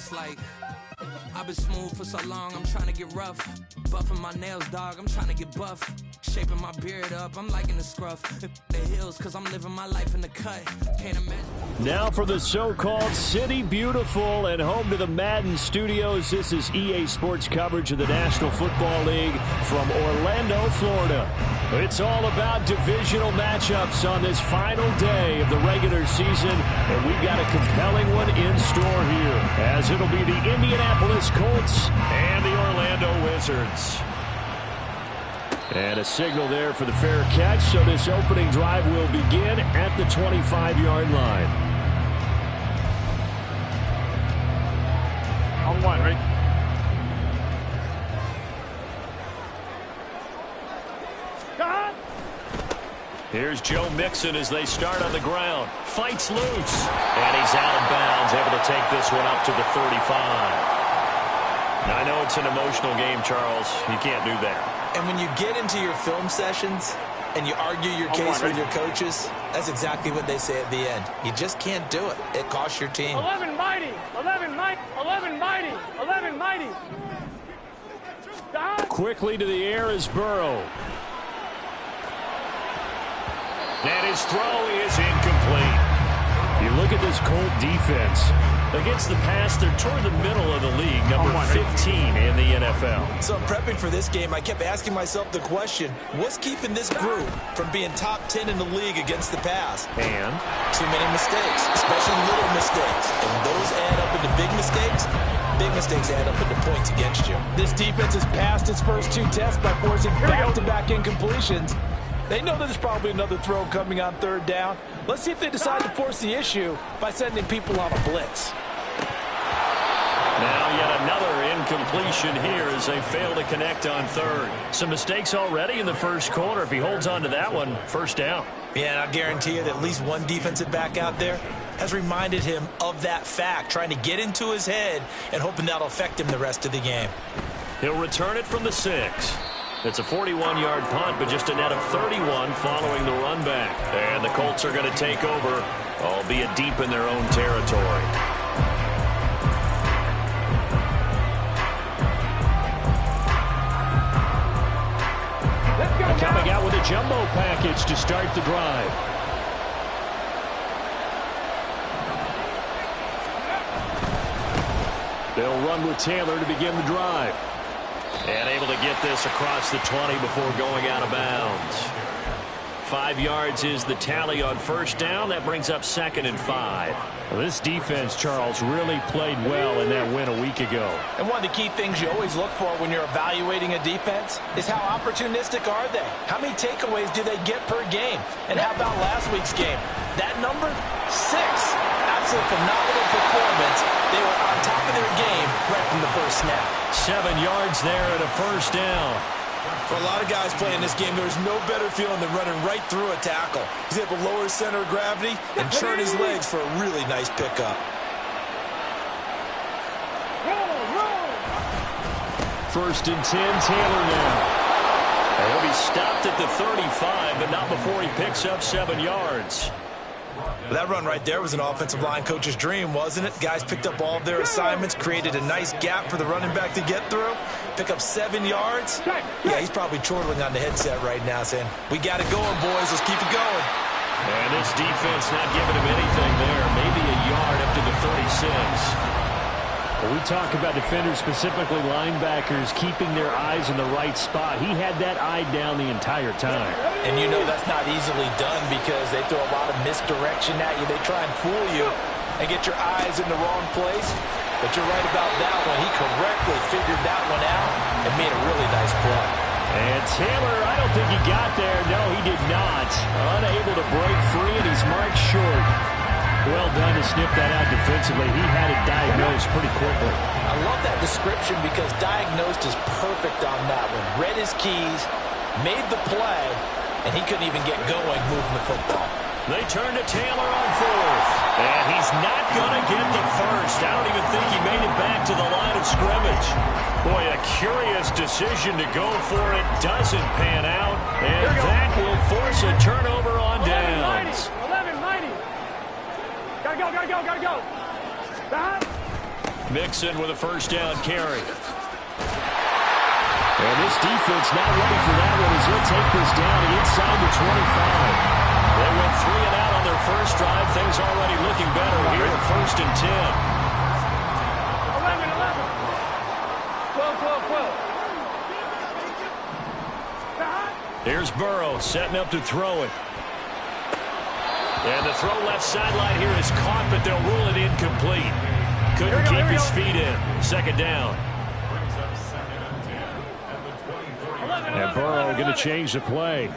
It's like I've been smooth for so long, I'm trying to get rough. Buffing my nails, dog, I'm trying to get buff. Shaping my beard up, I'm liking the scruff. The hills, cause I'm living my life in the cut. Can't imagine. Now for the so-called City Beautiful and home to the Madden Studios. This is EA Sports coverage of the National Football League from Orlando, Florida. It's all about divisional matchups on this final day of the regular season, and we've got a compelling one in store here, as it'll be the Indianapolis Colts and the Orlando Wizards. And a signal there for the fair catch, so this opening drive will begin at the 25-yard line. On one, right? Here's Joe Mixon as they start on the ground. Fights loose. And he's out of bounds, able to take this one up to the 35. Now, I know it's an emotional game, Charles. You can't do that. And when you get into your film sessions and you argue your case with your coaches, that's exactly what they say at the end. You just can't do it. It costs your team. 11 mighty, 11 mighty, 11 mighty, 11 mighty. Quickly to the air is Burrow. And his throw is incomplete. You look at this Colt defense. Against the pass, they're toward the middle of the league, number 15 in the NFL. So I'm prepping for this game. I kept asking myself the question, what's keeping this group from being top 10 in the league against the pass? And? Too many mistakes, especially little mistakes. And those add up into big mistakes. Big mistakes add up into points against you. This defense has passed its first two tests by forcing back-to-back incompletions. They know that there's probably another throw coming on third down. Let's see if they decide to force the issue by sending people on a blitz. Now yet another incompletion here as they fail to connect on third. Some mistakes already in the first quarter. If he holds on to that one, first down. Yeah, and I'll guarantee you that at least one defensive back out there has reminded him of that fact, trying to get into his head and hoping that'll affect him the rest of the game. He'll return it from the 6. It's a 41-yard punt, but just a net of 31 following the run back. And the Colts are going to take over, albeit deep in their own territory. Coming out with a jumbo package to start the drive. They'll run with Taylor to begin the drive. And able to get this across the 20 before going out of bounds. 5 yards is the tally on first down. That brings up 2nd and 5. Well, this defense, Charles, really played well in that win a week ago. And one of the key things you always look for when you're evaluating a defense is how opportunistic are they? How many takeaways do they get per game? And how about last week's game? That number? 6. Absolute phenomenal performance. They were on top of their game right from the first snap. 7 yards there and a first down. For a lot of guys playing this game, there's no better feeling than running right through a tackle. He's able to lower his center of gravity and turn his legs for a really nice pickup. First and 10, Taylor now. And he'll be stopped at the 35, but not before he picks up 7 yards. That run right there was an offensive line coach's dream, wasn't it? Guys picked up all of their assignments, created a nice gap for the running back to get through, pick up 7 yards. Yeah, he's probably chortling on the headset right now saying, we got it going, boys. Let's keep it going. And this defense not giving him anything there. Maybe a yard up to the 36. When we talk about defenders, specifically linebackers, keeping their eyes in the right spot, he had that eye down the entire time. And you know that's not easily done because they throw a lot of misdirection at you. They try and fool you and get your eyes in the wrong place. But you're right about that one. He correctly figured that one out and made a really nice play. And Taylor, I don't think he got there. No, he did not. Unable to break free, and he's marked short. Well done to sniff that out defensively. He had it diagnosed pretty quickly. I love that description because diagnosed is perfect on that one. Read his keys, made the play, and he couldn't even get going moving the football. They turn to Taylor on 4th. And he's not going to get the first. I don't even think he made it back to the line of scrimmage. Boy, a curious decision to go for it. Doesn't pan out. And that will force a turnover on downs. 11 mighty. Gotta go. Mixon with a first down carry. And this defense not ready for that one as he'll take this down inside the 25. They went 3 and out on their first drive. Things already looking better here at 1st and 10. 11, 12. Here's Burrow setting up to throw it. And the throw left sideline here is caught, but they'll rule it incomplete. Couldn't keep his feet in. 2nd down. And Burrow going to change the play.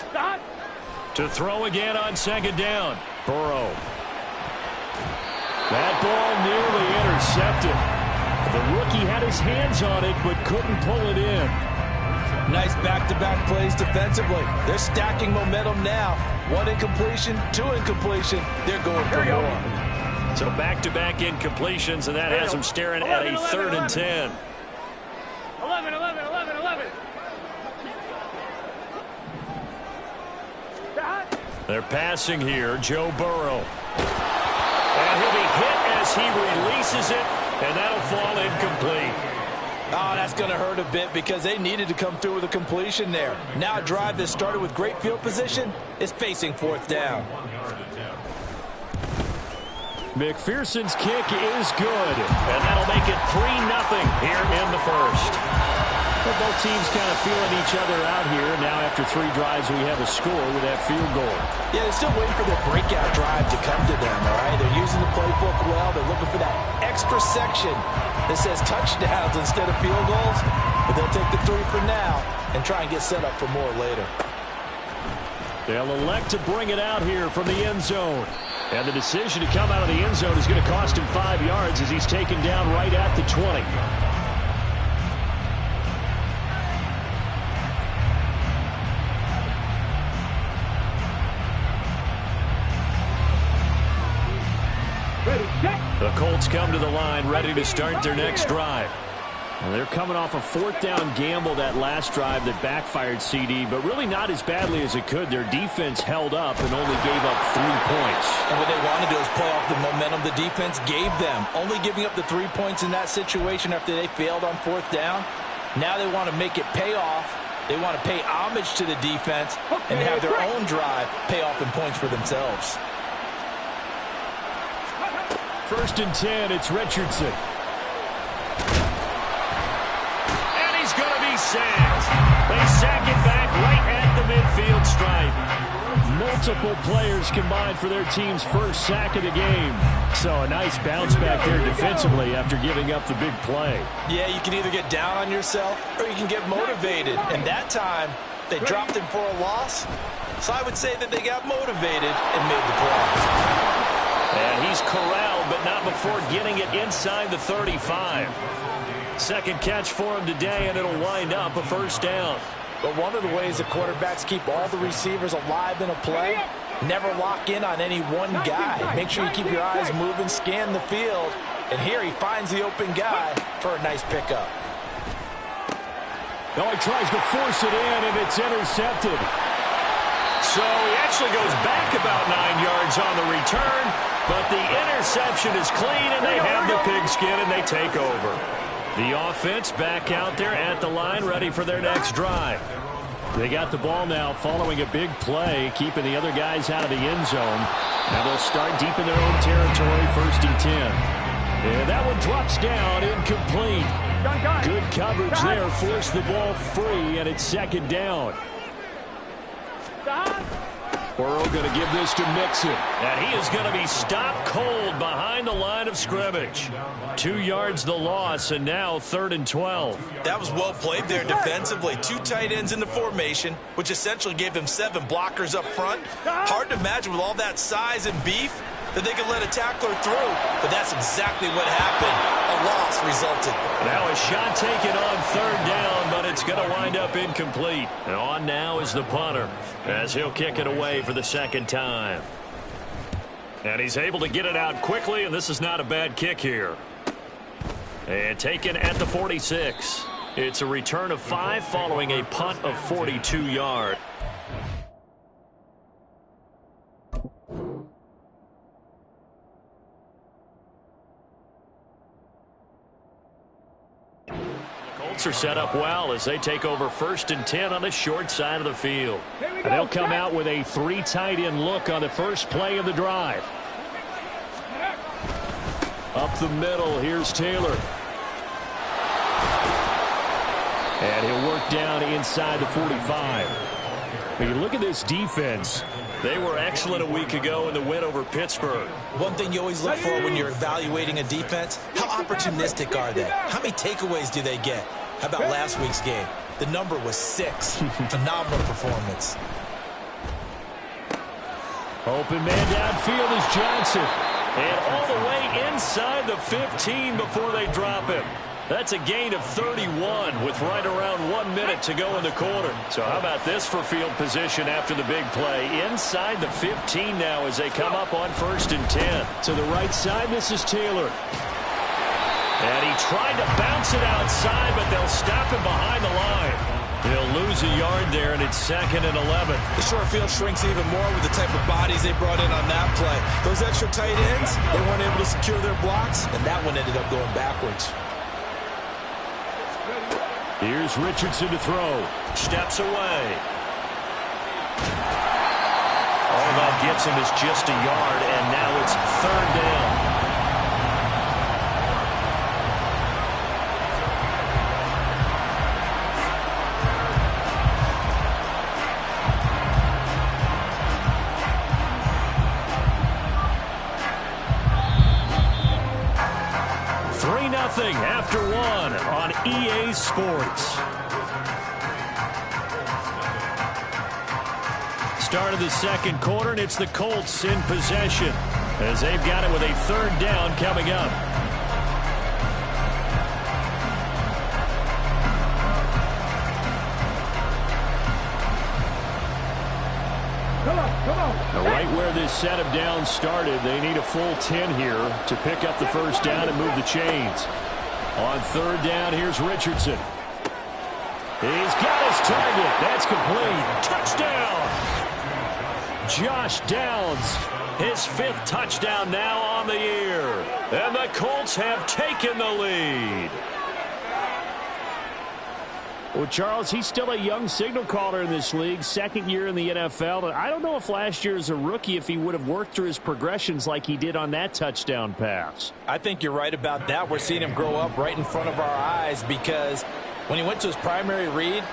Stop. To throw again on 2nd down. Burrow. That ball nearly intercepted. The rookie had his hands on it but couldn't pull it in. Nice back-to-back plays defensively. They're stacking momentum now. 1 incompletion, 2 incompletion. They're going for more. So back-to-back incompletions, and that has them staring at a 3rd and 10. 11. They're passing here, Joe Burrow. And he'll be hit as he releases it, and that'll fall incomplete. Oh, that's going to hurt a bit because they needed to come through with a completion there. Now a drive that started with great field position is facing 4th down. McPherson's kick is good, and that'll make it 3-0 here in the first. Well, both teams kind of feeling each other out here. Now after 3 drives, we have a score with that field goal. Yeah, they're still waiting for their breakout drive to come to them, all right? They're using the playbook well. They're looking for that extra section that says touchdowns instead of field goals. But they'll take the 3 for now and try and get set up for more later. They'll elect to bring it out here from the end zone. And the decision to come out of the end zone is going to cost him 5 yards as he's taken down right at the 20. The Colts come to the line ready to start their next drive. And they're coming off a 4th down gamble that last drive that backfired CD, but really not as badly as it could. Their defense held up and only gave up 3 points. And what they wanted to do is play off the momentum the defense gave them. Only giving up the 3 points in that situation after they failed on 4th down. Now they want to make it pay off. They want to pay homage to the defense and have their own drive pay off in points for themselves. 1st and 10, it's Richardson. And he's going to be sacked. They sack it back right at the midfield stripe. Multiple players combined for their team's first sack of the game. So a nice bounce back there defensively after giving up the big play. Yeah, you can either get down on yourself or you can get motivated. And that time, they dropped him for a loss. So I would say that they got motivated and made the play. And he's corralled, but not before getting it inside the 35. 2nd catch for him today, and it'll wind up a 1st down. But one of the ways that quarterbacks keep all the receivers alive in a play, never lock in on any one guy. Make sure you keep your eyes moving, scan the field. And here he finds the open guy for a nice pickup. Oh, he tries to force it in, and it's intercepted. So he actually goes back about 9 yards on the return, but the interception is clean, and they have the pigskin, and they take over. The offense back out there at the line, ready for their next drive. They got the ball now following a big play, keeping the other guys out of the end zone. Now they'll start deep in their own territory, 1st and 10. And that one drops down, incomplete. Good coverage there, forced the ball free, and it's 2nd down. Burrow going to give this to Mixon. And he is going to be stopped cold behind the line of scrimmage. 2 yards the loss, and now 3rd and 12. That was well played there defensively. 2 tight ends in the formation, which essentially gave them 7 blockers up front. Hard to imagine with all that size and beef that they could let a tackler through, but that's exactly what happened. A loss resulted. Now a shot taken on 3rd down, but it's going to wind up incomplete. And on now is the punter, as he'll kick it away for the 2nd time. And he's able to get it out quickly, and this is not a bad kick here. And taken at the 46. It's a return of 5 following a punt of 42 yards. Colts are set up well as they take over 1st and 10 on the short side of the field. And they'll come out with a 3 tight end look on the first play of the drive. Up the middle, here's Taylor. And he'll work down inside the 45. When you look at this defense, they were excellent a week ago in the win over Pittsburgh. One thing you always look for when you're evaluating a defense, how opportunistic are they? How many takeaways do they get? How about last week's game? The number was 6. Phenomenal performance. Open man downfield is Johnson. And all the way inside the 15 before they drop him. That's a gain of 31 with right around 1 minute to go in the quarter. So how about this for field position after the big play? Inside the 15 now as they come up on 1st and 10. To the right side, this is Taylor. And he tried to bounce it outside, but they'll stop him behind the line. He'll lose a yard there, and it's 2nd and 11. The short field shrinks even more with the type of bodies they brought in on that play. Those extra tight ends, they weren't able to secure their blocks, and that one ended up going backwards. Here's Richardson to throw. Steps away. All that gets him is just a yard, and now it's 3rd down. After 1 on EA Sports. Start of the 2nd quarter, and it's the Colts in possession as they've got it with a 3rd down coming up. Right where this set of downs started, they need a full 10 here to pick up the 1st down and move the chains. On 3rd down, here's Richardson. He's got his target. That's complete. Touchdown! Josh Downs, his 5th touchdown now on the year. And the Colts have taken the lead. Well, Charles, he's still a young signal caller in this league, 2nd year in the NFL. And I don't know if last year as a rookie, if he would have worked through his progressions like he did on that touchdown pass. I think you're right about that. We're seeing him grow up right in front of our eyes because when he went to his primary read,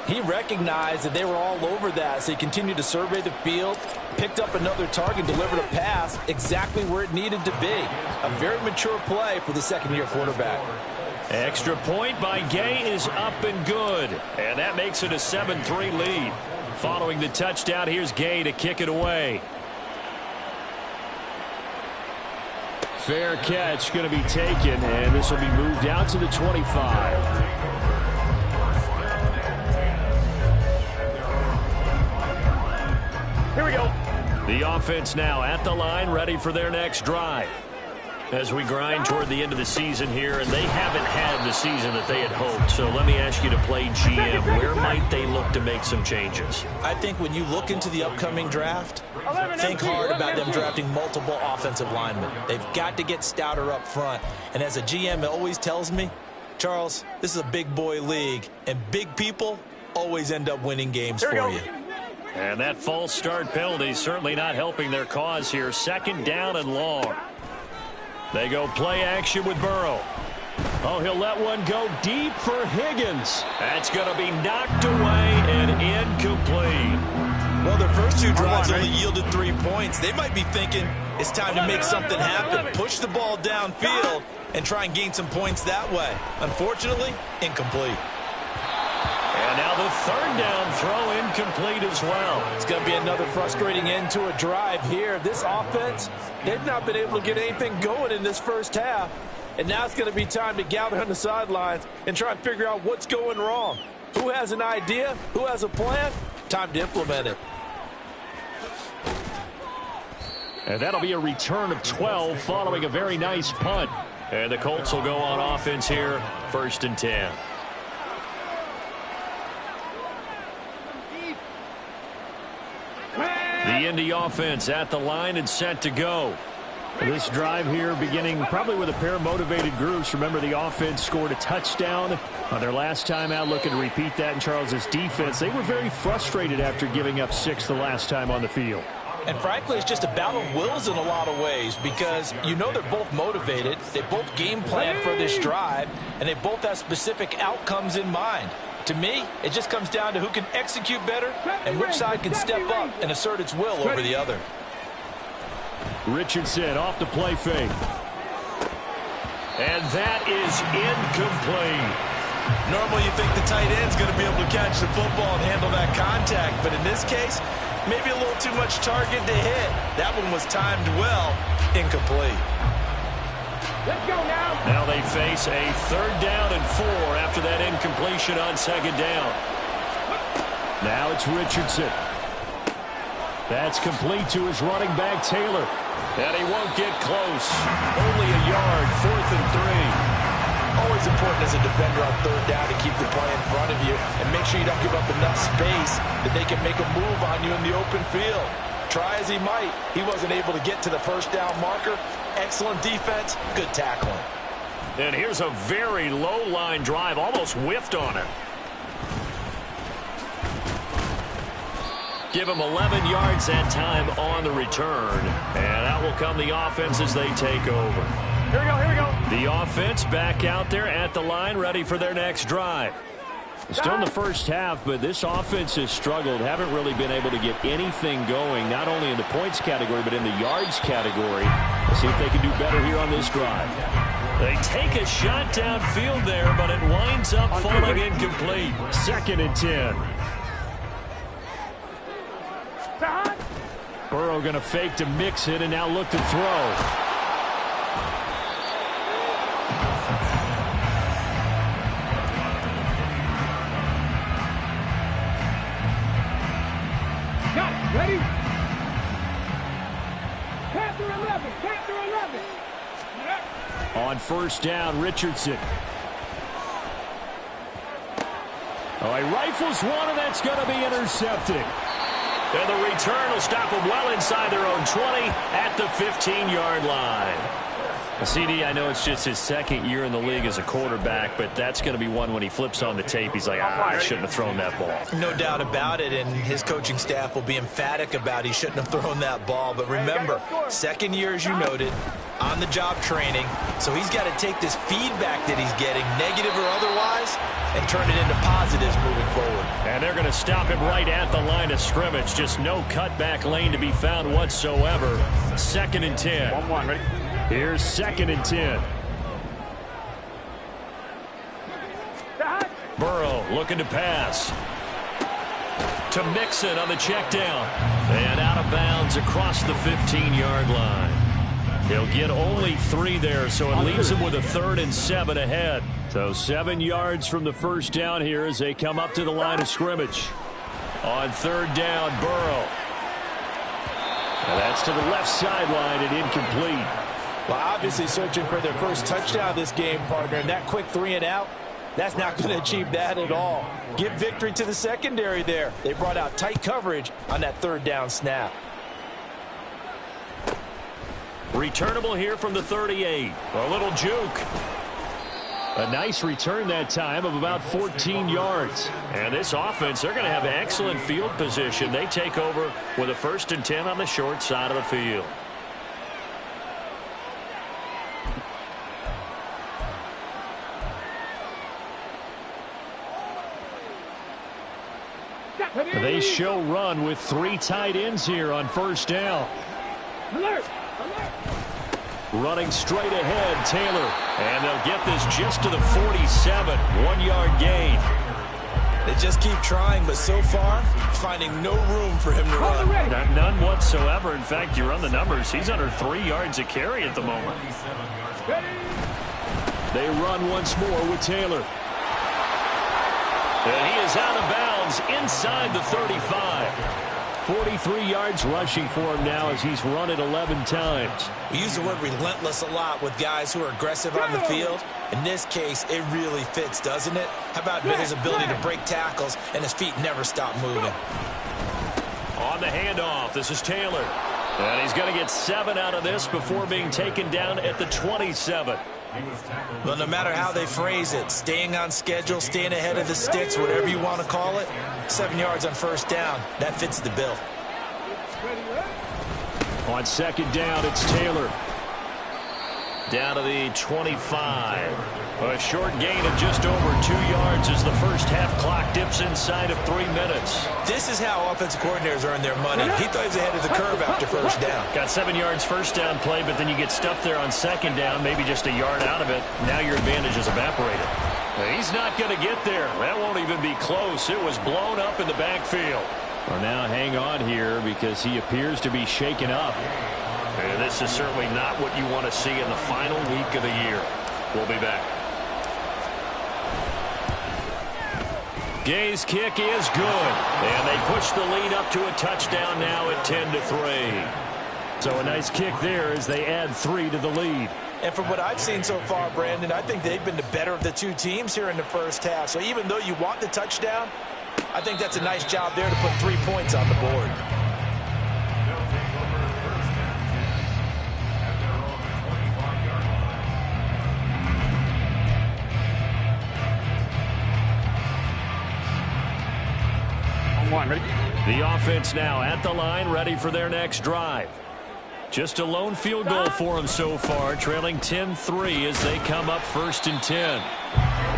he recognized that they were all over that. So he continued to survey the field, picked up another target, delivered a pass exactly where it needed to be. A very mature play for the 2nd-year quarterback. Extra point by Gay is up and good. And that makes it a 7-3 lead. Following the touchdown, here's Gay to kick it away. Fair catch going to be taken, and this will be moved out to the 25. Here we go. The offense now at the line, ready for their next drive. As we grind toward the end of the season here, and they haven't had the season that they had hoped. So let me ask you to play GM. Where might they look to make some changes? I think when you look into the upcoming draft, think hard about them drafting multiple offensive linemen. They've got to get stouter up front. And as a GM, it always tells me, Charles, this is a big boy league, and big people always end up winning games for you. And that false start penalty certainly not helping their cause here. 2nd down and long. They go play action with Burrow. Oh, he'll let one go deep for Higgins. That's going to be knocked away and incomplete. Well, their first 2 drives only yielded 3 points. They might be thinking it's time to make something happen. Push the ball downfield and try and gain some points that way. Unfortunately, incomplete. And now the 3rd down throw incomplete as well. It's going to be another frustrating end to a drive here. This offense, they've not been able to get anything going in this first half. And now it's going to be time to gather on the sidelines and try and figure out what's going wrong. Who has an idea? Who has a plan? Time to implement it. And that'll be a return of 12 following a very nice punt. And the Colts will go on offense here, 1st and 10. The Indy offense at the line and set to go. This drive here beginning probably with a pair of motivated groups. Remember, the offense scored a touchdown on their last time out, looking to repeat that in Charles's defense. They were very frustrated after giving up 6 the last time on the field. And frankly, it's just a battle of wills in a lot of ways because you know they're both motivated. They both game plan for this drive, and they both have specific outcomes in mind. To me, it just comes down to who can execute better and which side can step up and assert its will over the other. Richardson off the play fake. And that is incomplete. Normally you think the tight end's going to be able to catch the football and handle that contact, but in this case, maybe a little too much target to hit. That one was timed well, incomplete. Let's go now. Now they face a 3rd down and 4 after that incompletion on 2nd down. Now it's Richardson. That's complete to his running back, Taylor. And he won't get close. Only a yard, 4th and 3. Always important as a defender on 3rd down to keep the play in front of you and make sure you don't give up enough space that they can make a move on you in the open field. Try as he might, he wasn't able to get to the 1st down marker. Excellent defense, good tackling. And here's a very low line drive, almost whiffed on it. Give him 11 yards that time on the return. And out will come the offense as they take over. Here we go, here we go. The offense back out there at the line, ready for their next drive. Still in the first half, but this offense has struggled. Haven't really been able to get anything going, not only in the points category, but in the yards category. Let's see if they can do better here on this drive. They take a shot downfield there, but it winds up falling incomplete. 2nd and 10. Burrow going to fake to mix it and now look to throw. Got it. Ready? Panther 11. Panther 11. On 1st down, Richardson. Oh, he rifles one, and that's going to be intercepted. And the return will stop them well inside their own 20 at the 15-yard line. CD, I know it's just his 2nd year in the league as a quarterback, but that's going to be one when he flips on the tape. He's like, I shouldn't have thrown that ball. No doubt about it, and his coaching staff will be emphatic about he shouldn't have thrown that ball. But remember, 2nd year, as you noted, on-the-job training, so he's got to take this feedback that he's getting, negative or otherwise, and turn it into positives moving forward. And they're going to stop him right at the line of scrimmage. Just no cutback lane to be found whatsoever. 2nd and 10. 1-1, ready? Here's 2nd and 10. Burrow looking to pass. To Mixon on the check down. And out of bounds across the 15-yard line. He'll get only 3 there, so it leaves him with a 3rd and 7 ahead. So 7 yards from the 1st down here as they come up to the line of scrimmage. On 3rd down, Burrow. And that's to the left sideline and incomplete. Well, obviously searching for their first touchdown this game, partner, and that quick 3 and out, that's not going to achieve that at all. Give victory to the secondary there. They brought out tight coverage on that 3rd down snap. Returnable here from the 38. A little juke. A nice return that time of about 14 yards. And this offense, they're going to have excellent field position. They take over with a 1st and 10 on the short side of the field. They show run with 3 tight ends here on 1st down. Alert! Running straight ahead, Taylor. And they'll get this just to the 47. 1-yard gain. They just keep trying, but so far, finding no room for him to run. None whatsoever. In fact, you run the numbers. He's under 3 yards a carry at the moment. They run once more with Taylor. And he is out of bounds inside the 35. 43 yards rushing for him now as he's run it 11 times. We use the word relentless a lot with guys who are aggressive on the field. In this case, it really fits, doesn't it? How about his ability to break tackles and his feet never stop moving? On the handoff, this is Taylor. And he's going to get 7 out of this before being taken down at the 27. Well, no matter how they phrase it, staying on schedule, staying ahead of the sticks, whatever you want to call it, 7 yards on first down, that fits the bill. On second down, it's Taylor. Down to the 25. A short gain of just over 2 yards as the first half clock dips inside of 3 minutes. This is how offensive coordinators earn their money. He thought he was ahead of the curve after first down. Got 7 yards first down play, but then you get stuffed there on second down, maybe just a yard out of it. Now your advantage is evaporated. He's not going to get there. That won't even be close. It was blown up in the backfield. Well, now hang on here because he appears to be shaken up. And this is certainly not what you want to see in the final week of the year. We'll be back. Gay's kick is good. And they push the lead up to a touchdown now at 10-3. So a nice kick there as they add 3 to the lead. And from what I've seen so far, Brandon, I think they've been the better of the two teams here in the first half. So even though you want the touchdown, I think that's a nice job there to put 3 points on the board. The offense now at the line, ready for their next drive. Just a lone field goal for them so far, trailing 10-3 as they come up 1st and 10.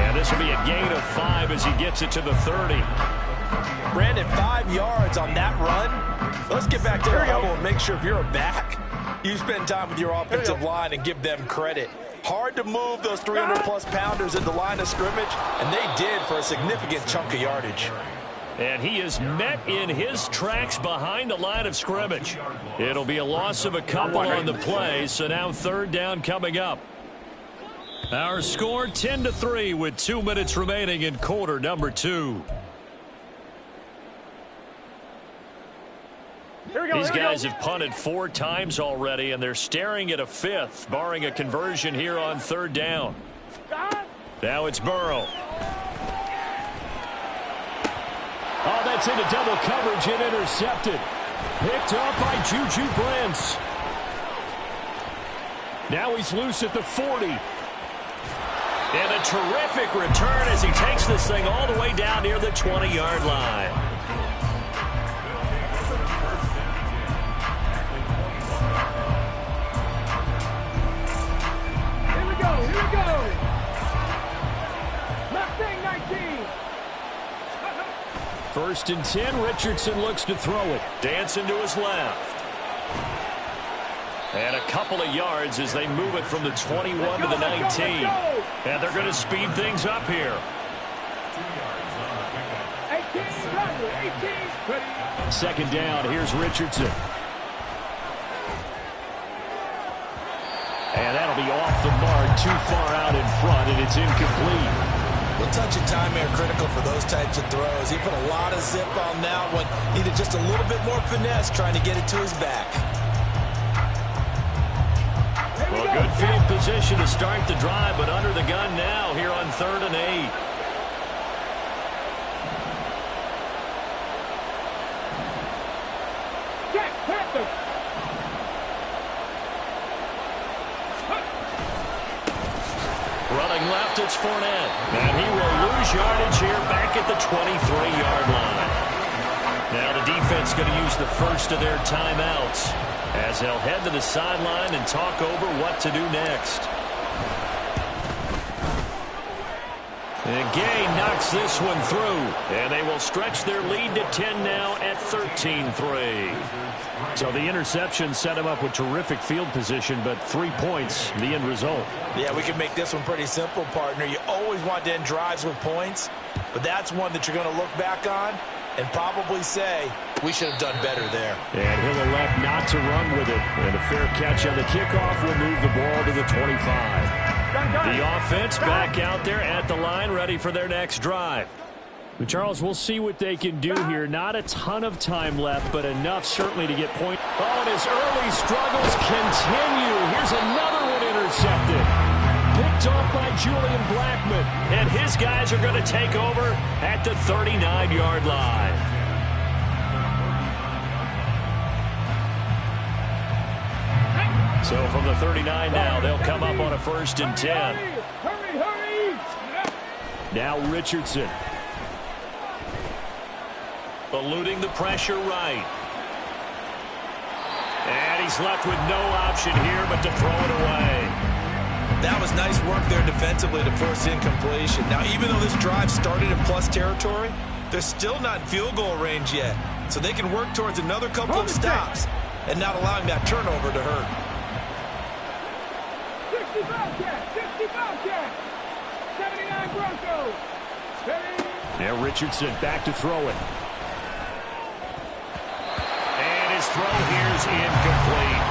And this will be a gain of 5 as he gets it to the 30. Brandon, 5 yards on that run. Let's get back to the huddle and make sure if you're a back, you spend time with your offensive line and give them credit. Hard to move those 300-plus pounders at the line of scrimmage, and they did for a significant chunk of yardage. And he is met in his tracks behind the line of scrimmage. It'll be a loss of a couple on the play, so now 3rd down coming up. Our score 10-3 with 2 minutes remaining in quarter number 2. These guys have punted 4 times already, and they're staring at a 5th, barring a conversion here on 3rd down. Now it's Burrow. Oh, that's into double coverage and intercepted. Picked up by Juju Brents. Now he's loose at the 40. And a terrific return as he takes this thing all the way down near the 20-yard line. Here we go, here we go. Left thing, 19. 1st and 10, Richardson looks to throw it. Dancing to his left. And a couple of yards as they move it from the 21 to the 19. And they're going to speed things up here. 2nd down, here's Richardson. And that'll be off the mark, too far out in front, and it's incomplete. Well, touch and time are critical for those types of throws. He put a lot of zip on that one. Needed just a little bit more finesse trying to get it to his back. Well, good field position to start the drive, but under the gun now here on 3rd and 8. Running left, it's Fournette. And he will lose yardage here back at the 23-yard line. Now the defense going to use the first of their timeouts as they'll head to the sideline and talk over what to do next. And Gay knocks this one through, and they will stretch their lead to 10 now at 13-3. So the interception set him up with terrific field position, but 3 points, the end result. Yeah, we can make this one pretty simple, partner. You always want to end drives with points, but that's one that you're going to look back on and probably say, we should have done better there. And he'll elect not to run with it. And a fair catch on the kickoff will move the ball to the 25. The offense back out there at the line, ready for their next drive. But Charles, we'll see what they can do here. Not a ton of time left, but enough certainly to get point. Oh, and his early struggles continue. Here's another one intercepted. Picked off by Julian Blackmon. And his guys are going to take over at the 39-yard line. So from the 39 now, they'll come up on a 1st and 10. Hurry! Now Richardson. Eluding the pressure right. And he's left with no option here but to throw it away. That was nice work there defensively to force incompletion. Now, even though this drive started in plus territory, they're still not in field goal range yet. So they can work towards another couple of stops and not allowing that turnover to hurt. 65 cat. 79 Broncos. Now Richardson back to throw it. And his throw here is incomplete.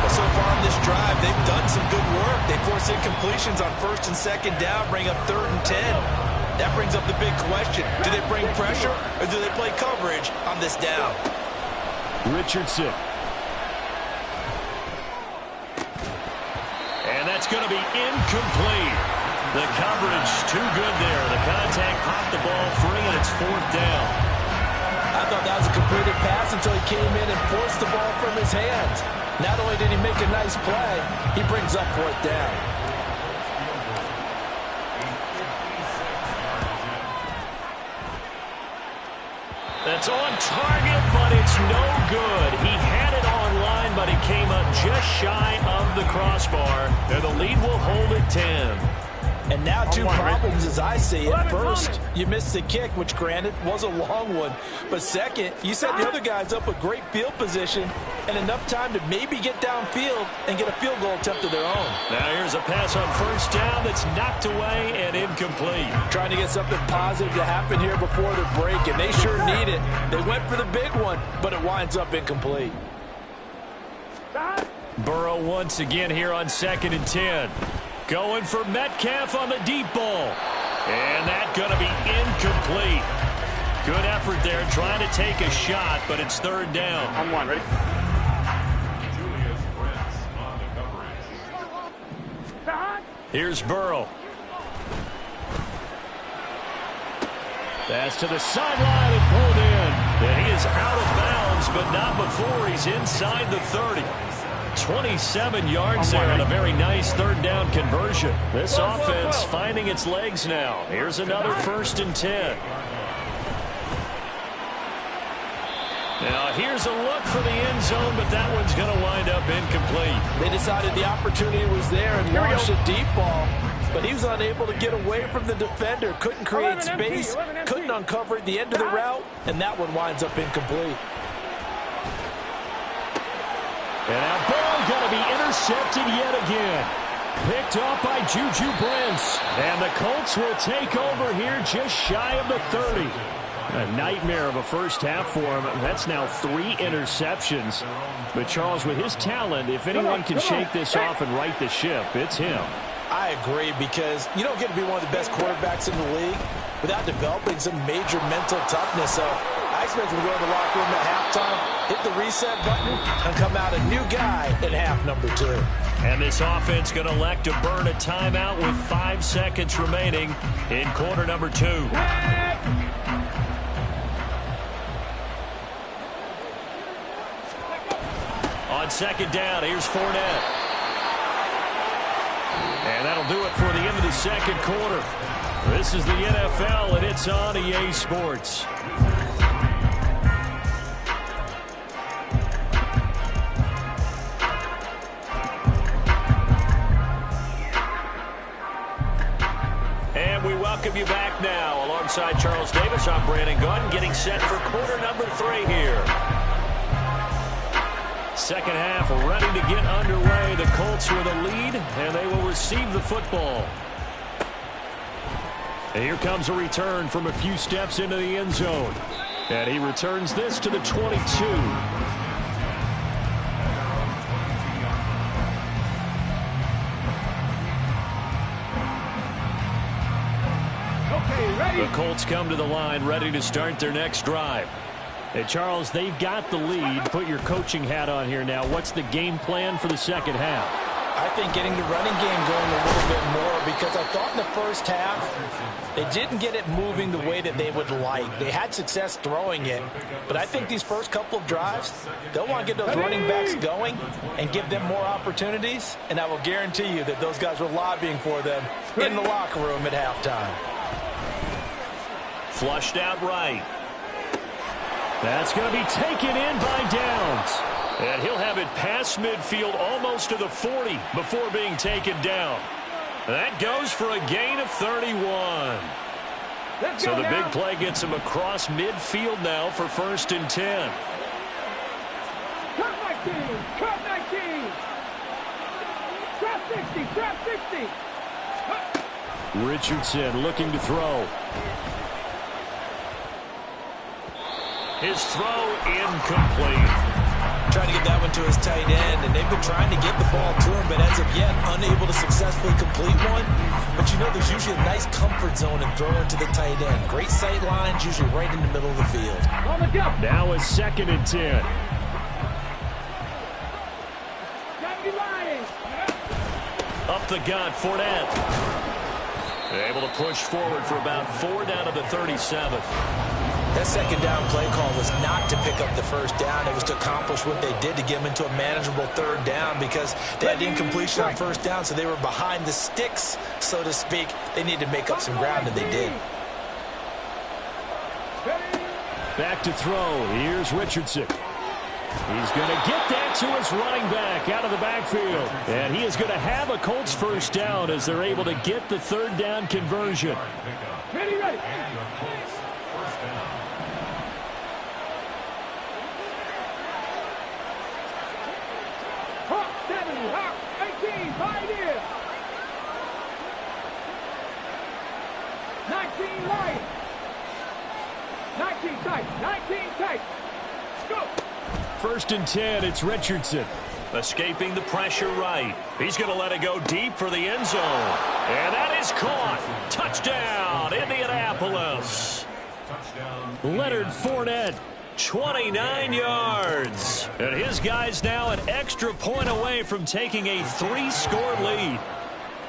Well, so far on this drive, they've done some good work. They force incompletions on 1st and 2nd down, bring up 3rd and 10. That brings up the big question. Do they bring pressure or do they play coverage on this down? Richardson. And that's going to be incomplete. The coverage too good there. The contact popped the ball free, and it's 4th down. I thought that was a completed pass until he came in and forced the ball from his hands. Not only did he make a nice play, he brings up 4th down. That's on target, but it's no good. He had it on line, but it came up just shy of the crossbar. And the lead will hold at 10. And now 2 problems as I see it. First, you missed the kick, which granted was a long one. But second, you set the other guys up with great field position and enough time to maybe get downfield and get a field goal attempt of their own. Now here's a pass on 1st down that's knocked away and incomplete. Trying to get something positive to happen here before the break, and they sure need it. They went for the big one, but it winds up incomplete. Burrow once again here on 2nd and 10. Going for Metcalf on the deep ball. And that's going to be incomplete. Good effort there trying to take a shot, but it's 3rd down. On 1, ready? Here's Burrow. Pass to the sideline and pulled in. And he is out of bounds, but not before he's inside the 30. 27 yards there on a very nice 3rd down conversion. This offense finding its legs now. Here's another 1st and 10. Now here's a look for the end zone, but that one's going to wind up incomplete. They decided the opportunity was there and launched a deep ball, but he was unable to get away from the defender. Couldn't create space, couldn't uncover the end of the route, and that one winds up incomplete. And now ball going to be intercepted yet again. Picked off by Juju Brents. And the Colts will take over here just shy of the 30. A nightmare of a first half for him. That's now 3 interceptions. But Charles, with his talent, if anyone can shake this off and right the ship, it's him. I agree, because you don't get to be one of the best quarterbacks in the league without developing some major mental toughness. So I expect him to go in the locker room at halftime, hit the reset button, and come out a new guy in half number 2. And this offense going to elect to burn a timeout with 5 seconds remaining in quarter number 2. On 2nd down, here's Fournette. And that'll do it for the end of the 2nd quarter. This is the NFL, and it's on EA Sports. And we welcome you back now. Alongside Charles Davis, I'm Brandon Gunn, getting set for quarter number 3 here. 2nd half ready to get underway. The Colts with a lead, and they will receive the football. And here comes a return from a few steps into the end zone. And he returns this to the 22. Okay, ready? The Colts come to the line ready to start their next drive. Hey, Charles, they've got the lead. Put your coaching hat on here now. What's the game plan for the 2nd half? I think getting the running game going a little bit more, because I thought in the first half they didn't get it moving the way that they would like. They had success throwing it, but I think these first couple of drives, they'll want to get those running backs going and give them more opportunities, and I will guarantee you that those guys were lobbying for them in the locker room at halftime. Flushed out right. That's going to be taken in by Downs. And he'll have it past midfield almost to the 40 before being taken down. That goes for a gain of 31. So the big play gets him across midfield now for 1st and 10. Trap 19, trap 19. Trap 60, trap 60. Richardson looking to throw. His throw incomplete. Trying to get that one to his tight end, and they've been trying to get the ball to him, but as of yet, unable to successfully complete one. But you know, there's usually a nice comfort zone in throwing to the tight end. Great sight lines, usually right in the middle of the field. Now a 2nd and 10. Up the gut, Fournette. Able to push forward for about 4 down to the 37. That 2nd down play call was not to pick up the 1st down. It was to accomplish what they did to get them into a manageable 3rd down, because they had incompletion on 1st down, so they were behind the sticks, so to speak. They needed to make up some ground, and they did. Back to throw. Here's Richardson. He's going to get that to his running back out of the backfield. And he is going to have a Colts 1st down as they're able to get the 3rd down conversion. Ready. Hawk 70, Hawk 18, pioneer. 19 light. 19 tight, 19 tight. Go. 1st and 10, it's Richardson. Escaping the pressure right. He's going to let it go deep for the end zone. And that is caught. Touchdown, Indianapolis. Leonard Fournette, 29 yards. And his guys now an extra point away from taking a 3-score lead.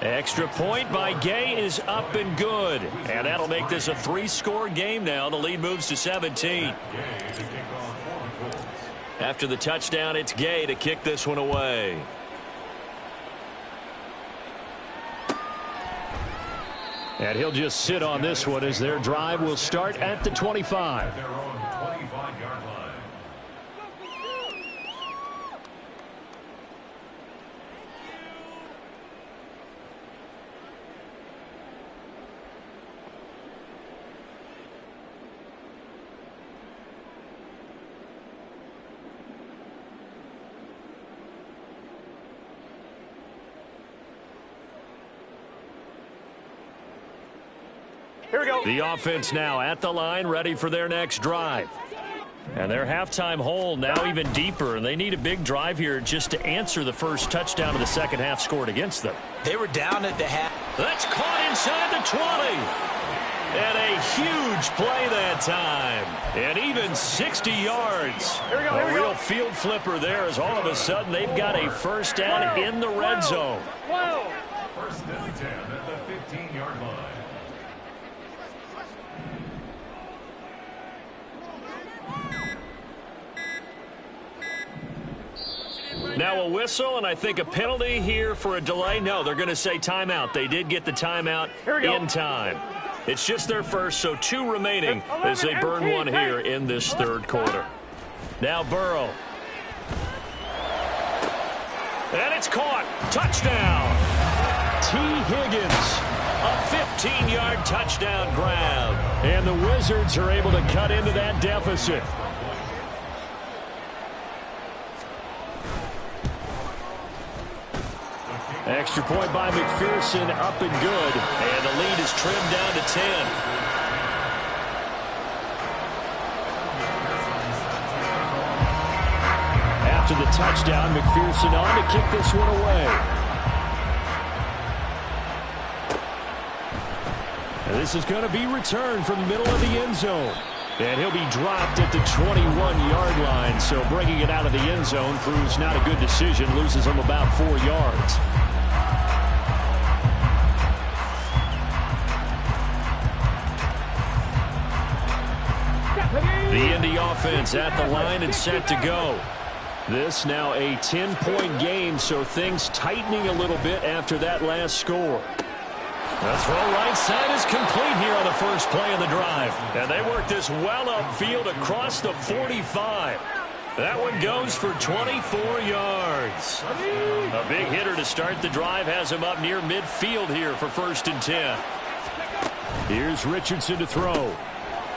Extra point by Gay is up and good. And that'll make this a 3-score game now. The lead moves to 17. After the touchdown, it's Gay to kick this one away. And he'll just sit on this one as their drive will start at the 25. Here we go. The offense now at the line, ready for their next drive. And their halftime hole now even deeper, and they need a big drive here just to answer the first touchdown of the 2nd half scored against them. They were down at the half. That's caught inside the 20. And a huge play that time. And even 60 yards. Here we go, a real field flipper there as all of a sudden they've got a 1st down in the red zone. 1st and 10 at the 15-yard line. Now a whistle, and I think a penalty here for a delay. No, they're going to say timeout. They did get the timeout in time. It's just their first, so 2 remaining as they burn one here in this 3rd quarter. Now Burrow. And it's caught. Touchdown. T. Higgins. A 15-yard touchdown grab. And the Wizards are able to cut into that deficit. Extra point by McPherson, up and good. And the lead is trimmed down to 10. After the touchdown, McPherson on to kick this one away. And this is going to be returned from the middle of the end zone. And he'll be dropped at the 21-yard line. So bringing it out of the end zone proves not a good decision. Loses him about 4 yards. The Indy offense at the line and set to go. This now a 10-point game, so things tightening a little bit after that last score. The throw right side is complete here on the first play of the drive. And they work this well upfield across the 45. That one goes for 24 yards. A big hitter to start the drive has him up near midfield here for 1st and 10. Here's Richardson to throw.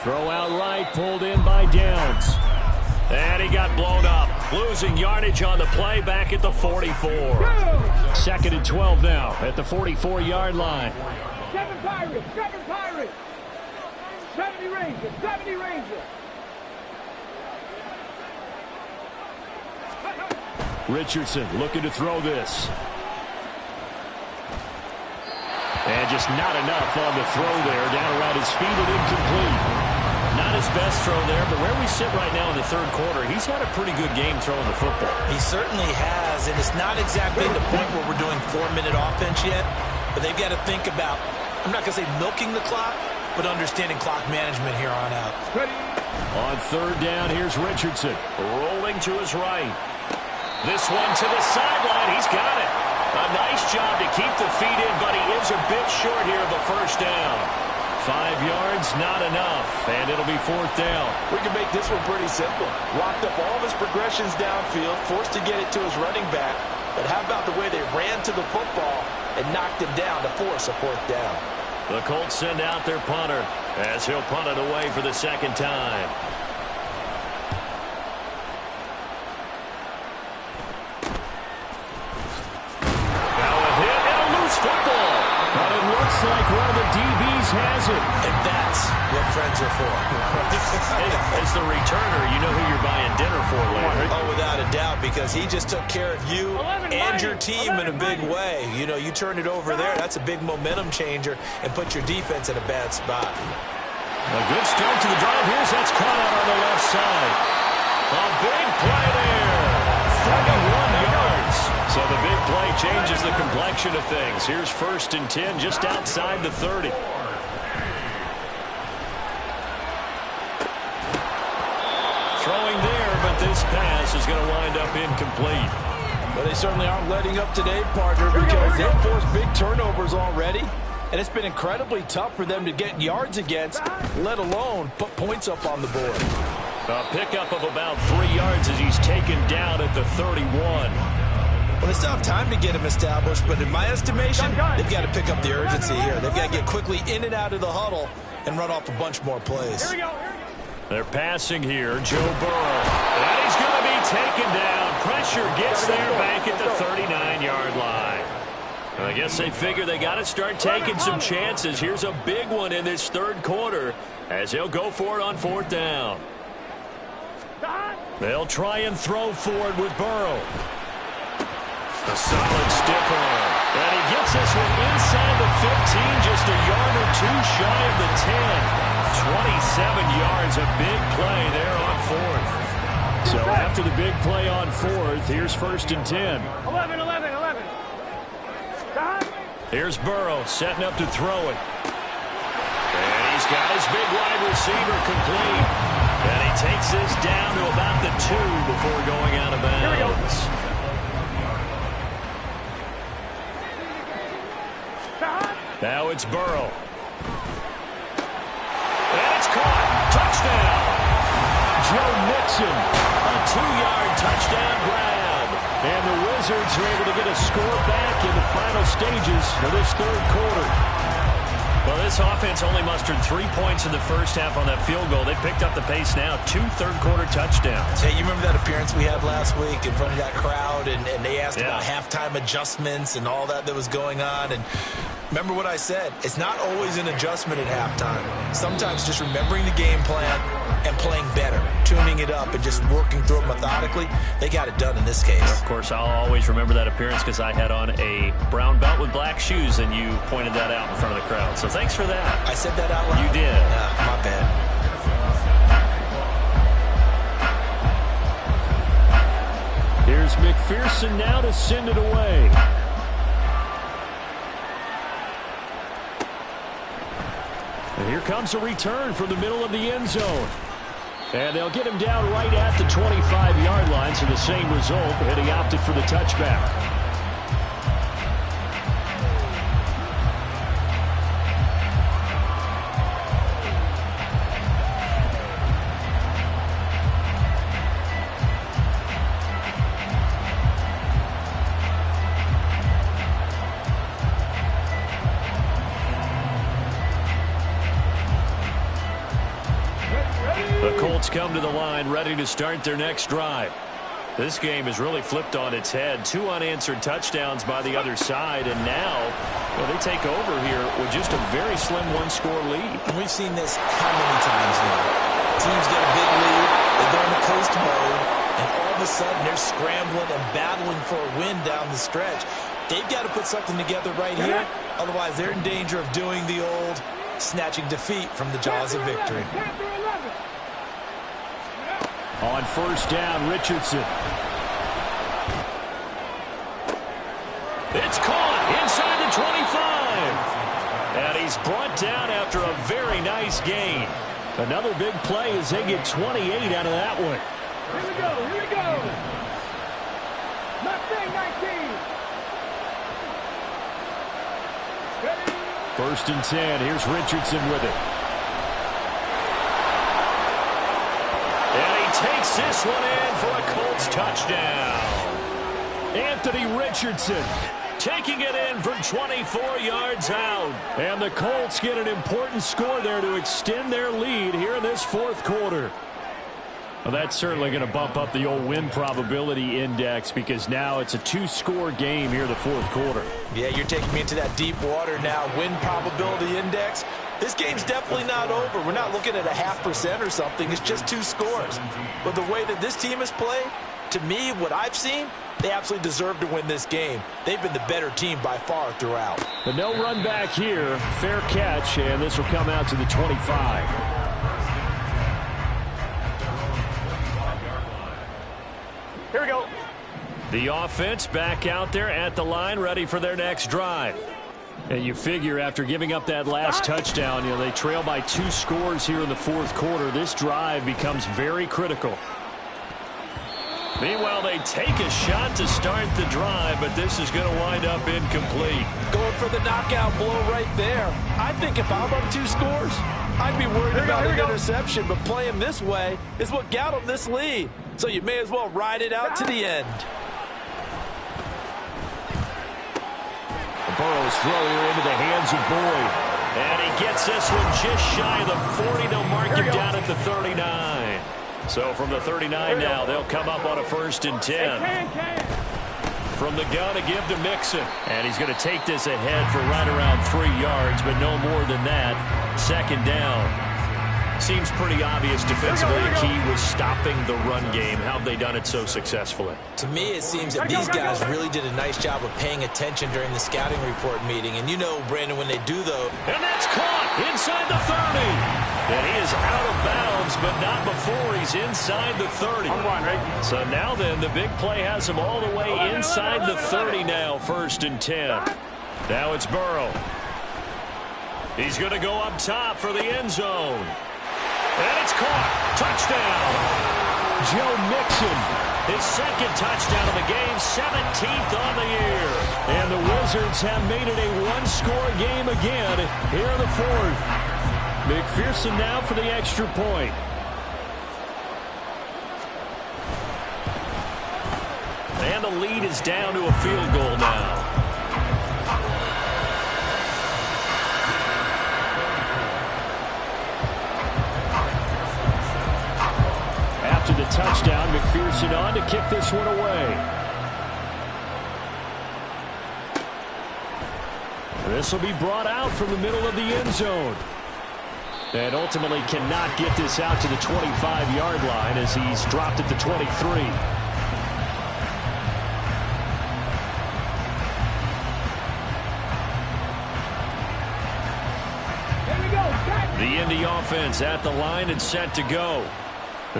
Throw out right, pulled in by Downs. And he got blown up. Losing yardage on the play back at the 44. 2nd and 12 now at the 44-yard line. 7 Pirates, 7 Pirates. 70 Rangers, 70 Rangers. Richardson looking to throw this. And just not enough on the throw there. Down around his feet and incomplete. Not his best throw there, but where we sit right now in the 3rd quarter, he's had a pretty good game throwing the football. He certainly has, and it's not exactly the point where we're doing 4-minute offense yet, but they've got to think about, I'm not going to say milking the clock, but understanding clock management here on out. On 3rd down, here's Richardson. Rolling to his right. This one to the sideline. He's got it. A nice job to keep the feet in, but he is a bit short here of the 1st down. 5 yards, not enough, and it'll be 4th down. We can make this one pretty simple. Locked up all of his progressions downfield, forced to get it to his running back. But how about the way they ran to the football and knocked him down to force a 4th down? The Colts send out their punter as he'll punt it away for the 2nd time. Now a hit and a loose football. But it looks like one of the DBs has it. And that's what friends are for. As the returner, you know who you're buying dinner for later. Oh, without a doubt, because he just took care of you and your team in a big way. You know, you turn it over there, that's a big momentum changer and put your defense in a bad spot. A good start to the drive. Here's that's caught out on the left side. A big play there. 31 yards. So the big play changes the complexion of things. Here's 1st and 10 just outside the 30. Throwing there, but this pass is going to wind up incomplete. Well, they certainly aren't letting up today, partner, because they've forced big turnovers already. And it's been incredibly tough for them to get yards against, let alone put points up on the board. A pickup of about 3 yards as he's taken down at the 31. Well, they still have time to get him established, but in my estimation, they've got to pick up the urgency here. They've got to get quickly in and out of the huddle and run off a bunch more plays. Here we go. They're passing here. Joe Burrow. And he's going to be taken down. Pressure gets there back at the 39-yard line. I guess they figure they got to start taking some chances. Here's a big one in this 3rd quarter as he'll go for it on 4th down. They'll try and throw forward with Burrow. A solid stiff arm. And he gets this one inside the 15, just a yard or 2 shy of the 10. 27 yards, a big play there on 4th. So after the big play on 4th, here's 1st and 10. 11. Here's Burrow setting up to throw it. And he's got his big wide receiver complete. And he takes this down to about the 2 before going out of bounds. Now it's Burrow. And it's caught. Touchdown. Joe Mixon. A 2-yard touchdown grab. And the Wizards are able to get a score back in the final stages of this 3rd quarter. Well, this offense only mustered 3 points in the first half on that field goal. They picked up the pace now. 2 third-quarter touchdowns. Hey, you remember that appearance we had last week in front of that crowd, and they asked about halftime adjustments and all that was going on, and remember what I said. It's not always an adjustment at halftime. Sometimes just remembering the game plan and playing better, tuning it up and just working through it methodically. They got it done in this case. Of course, I'll always remember that appearance because I had on a brown belt with black shoes, and you pointed that out in front of the crowd. So thanks for that. I said that out loud? You did. My bad. McPherson now to send it away. And here comes a return from the middle of the end zone. And they'll get him down right at the 25-yard line, so the same result, and he opted for the touchback. Come to the line, ready to start their next drive. This game has really flipped on its head. 2 unanswered touchdowns by the other side, and now they take over here with just a very slim one-score lead. We've seen this how many times now? Teams get a big lead, they go into coast mode, and all of a sudden they're scrambling and battling for a win down the stretch. They've got to put something together right here, otherwise they're in danger of doing the old snatching defeat from the jaws of victory. On first down, Richardson. It's caught inside the 25. And he's brought down after a very nice gain. Another big play as they get 28 out of that one. Here we go, here we go. Mustang 19. First and 10, here's Richardson with it. Takes this one in for a Colts touchdown. Anthony Richardson taking it in from 24 yards out. And the Colts get an important score there to extend their lead here in this fourth quarter. Well, that's certainly going to bump up the old win probability index because now it's a 2-score game here in the fourth quarter. Yeah, you're taking me into that deep water now. Win probability index. This game's definitely not over. We're not looking at a 0.5% or something. It's just 2 scores. But the way that this team has played, to me, what I've seen, they absolutely deserve to win this game. They've been the better team by far throughout. But no run back here. Fair catch, and this will come out to the 25. Here we go. The offense back out there at the line, ready for their next drive. And you figure after giving up that last touchdown, they trail by 2 scores here in the fourth quarter. This drive becomes very critical. Meanwhile, they take a shot to start the drive, but this is going to wind up incomplete. Going for the knockout blow right there. I think if I'm up 2 scores, I'd be worried about an interception, but playing this way is what got them this lead. So you may as well ride it out to the end. Burrow's throw here into the hands of Boyd. And he gets this one just shy of the 40. They'll mark him down at the 39. So from the 39 now, they'll come up on a first and 10. From the gun to give to Mixon. And he's going to take this ahead for right around 3 yards, but no more than that. Second down. Seems pretty obvious defensively. The key was stopping the run game. How have they done it so successfully? To me, it seems that these guys really did a nice job of paying attention during the scouting report meeting. And you know, Brandon, when they do, though. And that's caught inside the 30. And he is out of bounds, but not before he's inside the 30. So now then, the big play has him all the way inside the 30 now, first and 10. Now it's Burrow. He's going to go up top for the end zone. And it's caught. Touchdown. Joe Mixon, his second touchdown of the game, 17th on the year. And the Wizards have made it a 1-score game again here in the fourth. McPherson now for the extra point. And the lead is down to a field goal now. After the touchdown, McPherson on to kick this one away. This will be brought out from the middle of the end zone. And ultimately cannot get this out to the 25-yard line as he's dropped at the 23. The Indy offense at the line and set to go.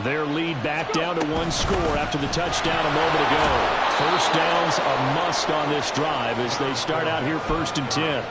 Their lead back down to 1 score after the touchdown a moment ago. First down's a must on this drive as they start out here 1st and 10.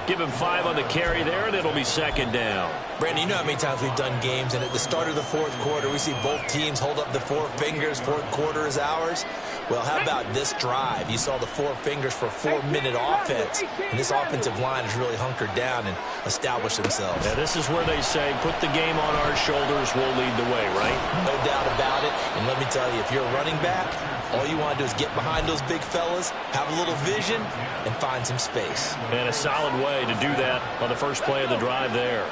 Give him 5 on the carry there, and it'll be 2nd down. Brandon, you know how many times we've done games, and at the start of the 4th quarter, we see both teams hold up the 4 fingers, 4th quarter is ours. Well, how about this drive? You saw the 4 fingers for a 4-minute offense, and this offensive line has really hunkered down and established themselves. Yeah, this is where they say, put the game on our shoulders, we'll lead the way, right? No doubt about it, and let me tell you, if you're a running back, all you want to do is get behind those big fellas, have a little vision, and find some space. And a solid way to do that on the first play of the drive there.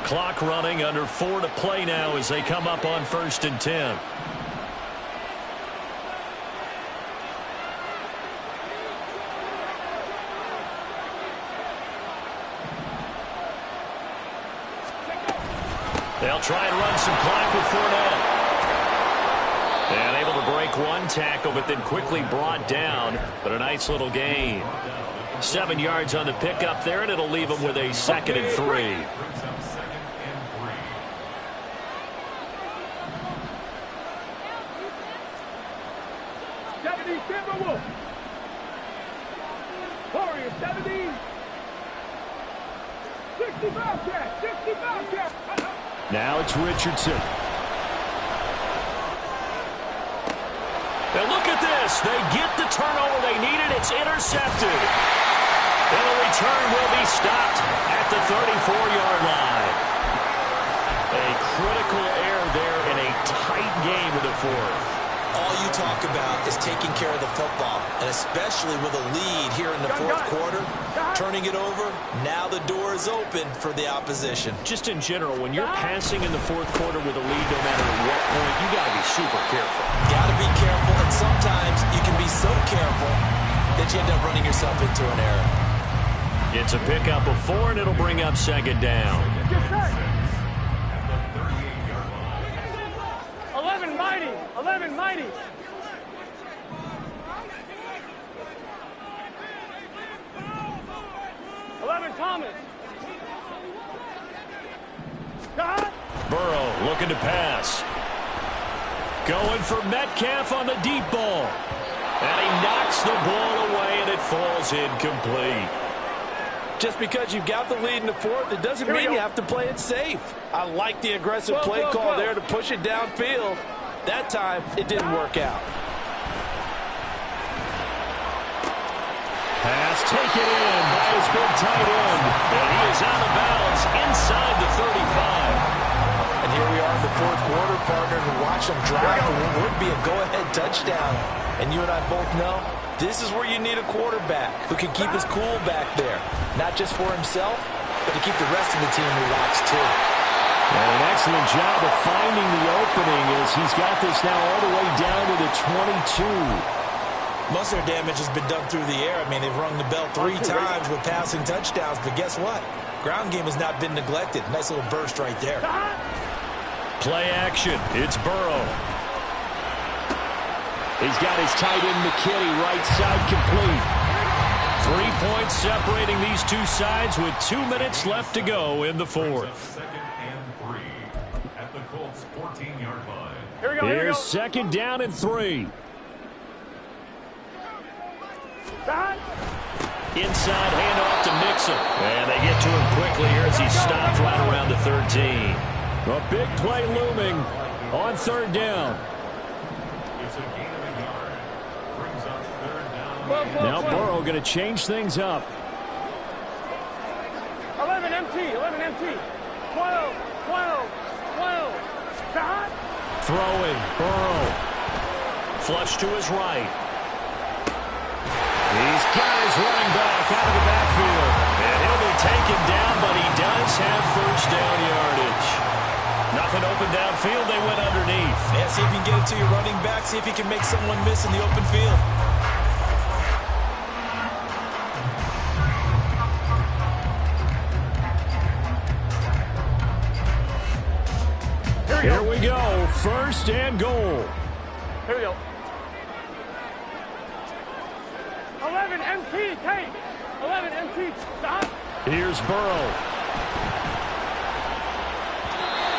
Clock running, under 4 to play now as they come up on 1st and 10. They'll try and run some clock with Fournette. And able to break one tackle, but then quickly brought down. But a nice little gain. 7 yards on the pickup there, and it'll leave them with a 2nd and 3. Warriors 70. 65 catch. 65 catch. Now it's Richardson. And look at this. They get the turnover they needed. It's intercepted. And the return will be stopped at the 34-yard line. A critical error there in a tight game of the 4th. All you talk about is taking care of the football, and especially with a lead here in the 4th quarter, turning it over, now the door is open for the opposition. Just in general, when you're passing in the 4th quarter with a lead, no matter at what point, you got to be super careful. Got to be careful, and sometimes you can be so careful that you end up running yourself into an error. It's a pickup of 4, and it'll bring up 2nd down. 11 mighty. 11 mighty. Thomas. Burrow looking to pass. Going for Metcalf on the deep ball. And he knocks the ball away, and it falls incomplete. Just because you've got the lead in the 4th, it doesn't mean you have to play it safe. I like the aggressive play call there to push it downfield. That time, it didn't work out. Pass taken in by his big tight end. And he is out of bounds inside the 35. And here we are in the 4th quarter, partner, to watch them drive for what would be a go-ahead touchdown. And you and I both know this is where you need a quarterback who can keep his cool back there. Not just for himself, but to keep the rest of the team relaxed too. And an excellent job of finding the opening as he's got this now all the way down to the 22. Most of their damage has been done through the air. I mean, they've rung the bell 3 times with passing touchdowns, but guess what? Ground game has not been neglected. Nice little burst right there. Play action. It's Burrow. He's got his tight end McKinney right side complete. 3 points separating these two sides with 2 minutes left to go in the 4th. 2nd and 3 at the Colts 14-yard line. Here we go. Here's 2nd down and 3. Inside handoff to Mixon. And they get to him quickly here as he stopped right around the 13. A big play looming on 3rd down. It's a gain of a yard. Brings up 3rd down. Now Burrow going to change things up. 11 MT. 11 MT. 12. 12. 12. Throwing. Burrow. Flush to his right. He's got his running back out of the backfield. And he'll be taken down, but he does have 1st down yardage. Nothing open downfield. They went underneath. Yeah, see if you can get it to your running back. See if you can make someone miss in the open field. Here we go. 1st and goal. Here we go. 11 MT, take. 11 MT, stop. Here's Burrow.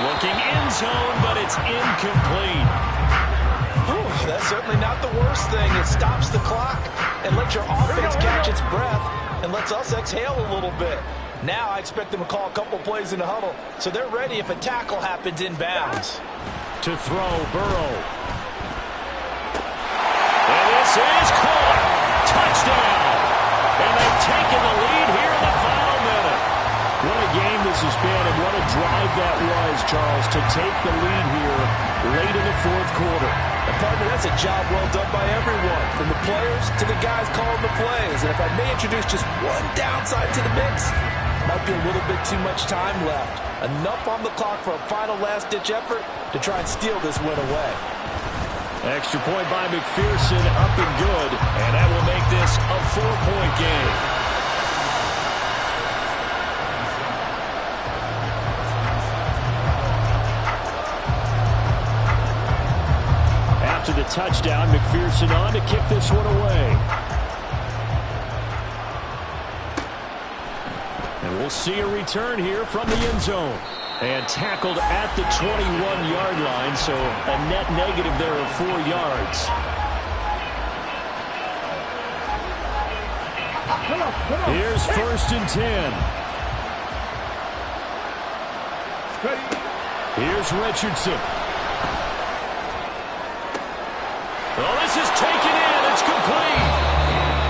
Looking end zone, but it's incomplete. That's certainly not the worst thing. It stops the clock and lets your offense catch its breath and lets us exhale a little bit. Now I expect them to call a couple plays in the huddle, so they're ready if a tackle happens inbounds. To throw, Burrow. And this is caught. Touchdown. And they've taken the lead here in the final minute. What a game this has been, and what a drive that was, Charles, to take the lead here late in the fourth quarter. And partner, that's a job well done by everyone, from the players to the guys calling the plays. And if I may introduce just one downside to the mix, might be a little bit too much time left. Enough on the clock for a final last-ditch effort to try and steal this win away. Extra point by McPherson, up and good, and that will make this a 4-point game. After the touchdown, McPherson on to kick this one away. And we'll see a return here from the end zone. And tackled at the 21-yard line, so a net negative there of 4 yards. Here's 1st and 10. Here's Richardson. Well, this is taken in. It's complete.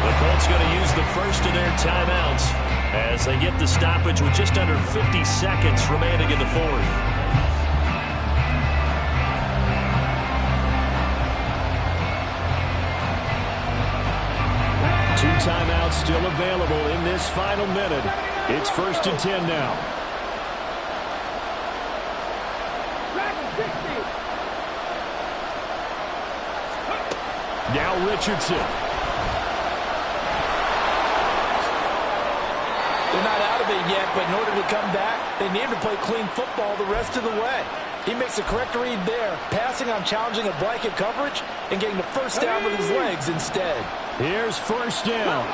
The Colts going to use the first of their timeouts as they get the stoppage with just under 50 seconds remaining in the fourth. Two timeouts still available in this final minute. It's 1st and 10 now. Now Richardson. They're not out of it yet, but in order to come back, they need to play clean football the rest of the way. He makes the correct read there, passing on challenging a blanket coverage and getting the first down with his legs instead. Here's 1st down.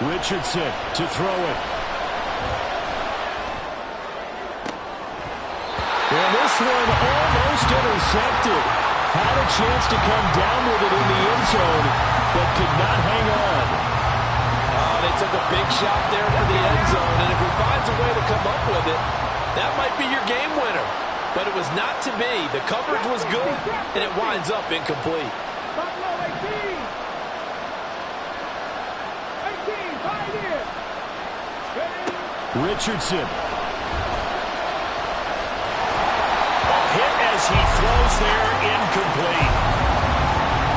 Richardson to throw it. And this one almost intercepted. Had a chance to come down with it in the end zone, but could not hang on. Oh, they took a big shot there for the end zone, and if he finds a way to come up with it, that might be your game winner. But it was not to be. The coverage was good, and it winds up incomplete. Richardson. Hit as he throws there, incomplete.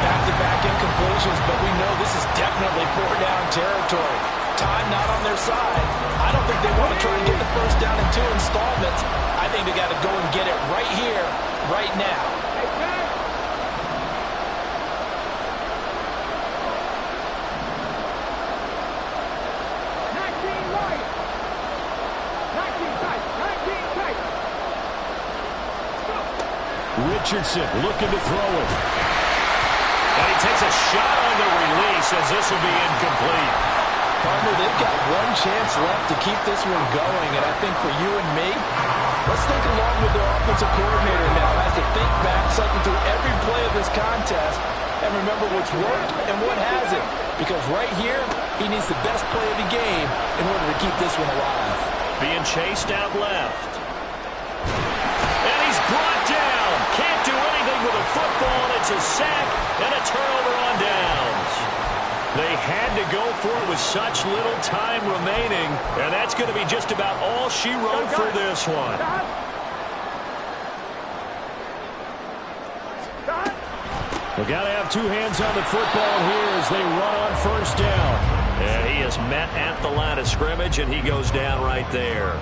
Back-to-back incompletions, but we know this is definitely 4-down territory. Time not on their side. I don't think they want to try and get the first down in 2 installments. I think they got to go and get it right here, right now. Richardson looking to throw it. And he takes a shot on the release as this will be incomplete. Partner, they've got one chance left to keep this one going, and I think for you and me, let's think along with their offensive coordinator now. Has to think back, cycle through every play of this contest, and remember what's worked and what hasn't. Because right here, he needs the best play of the game in order to keep this one alive. Being chased out left. And he's brought down. Can't do anything with a football. It's a sack and a turnover on downs. They had to go for it with such little time remaining, and that's going to be just about all she wrote for this one. We've got to have two hands on the football here as they run on 1st down. And he is met at the line of scrimmage, and he goes down right there.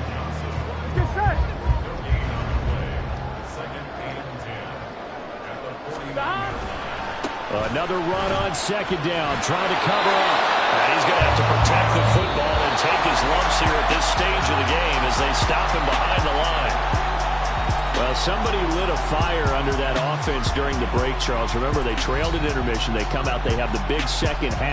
Another run on 2nd down, trying to cover up. And he's going to have to protect the football and take his lumps here at this stage of the game as they stop him behind the line. Well, somebody lit a fire under that offense during the break, Charles. Remember, they trailed at intermission. They come out, they have the big second half.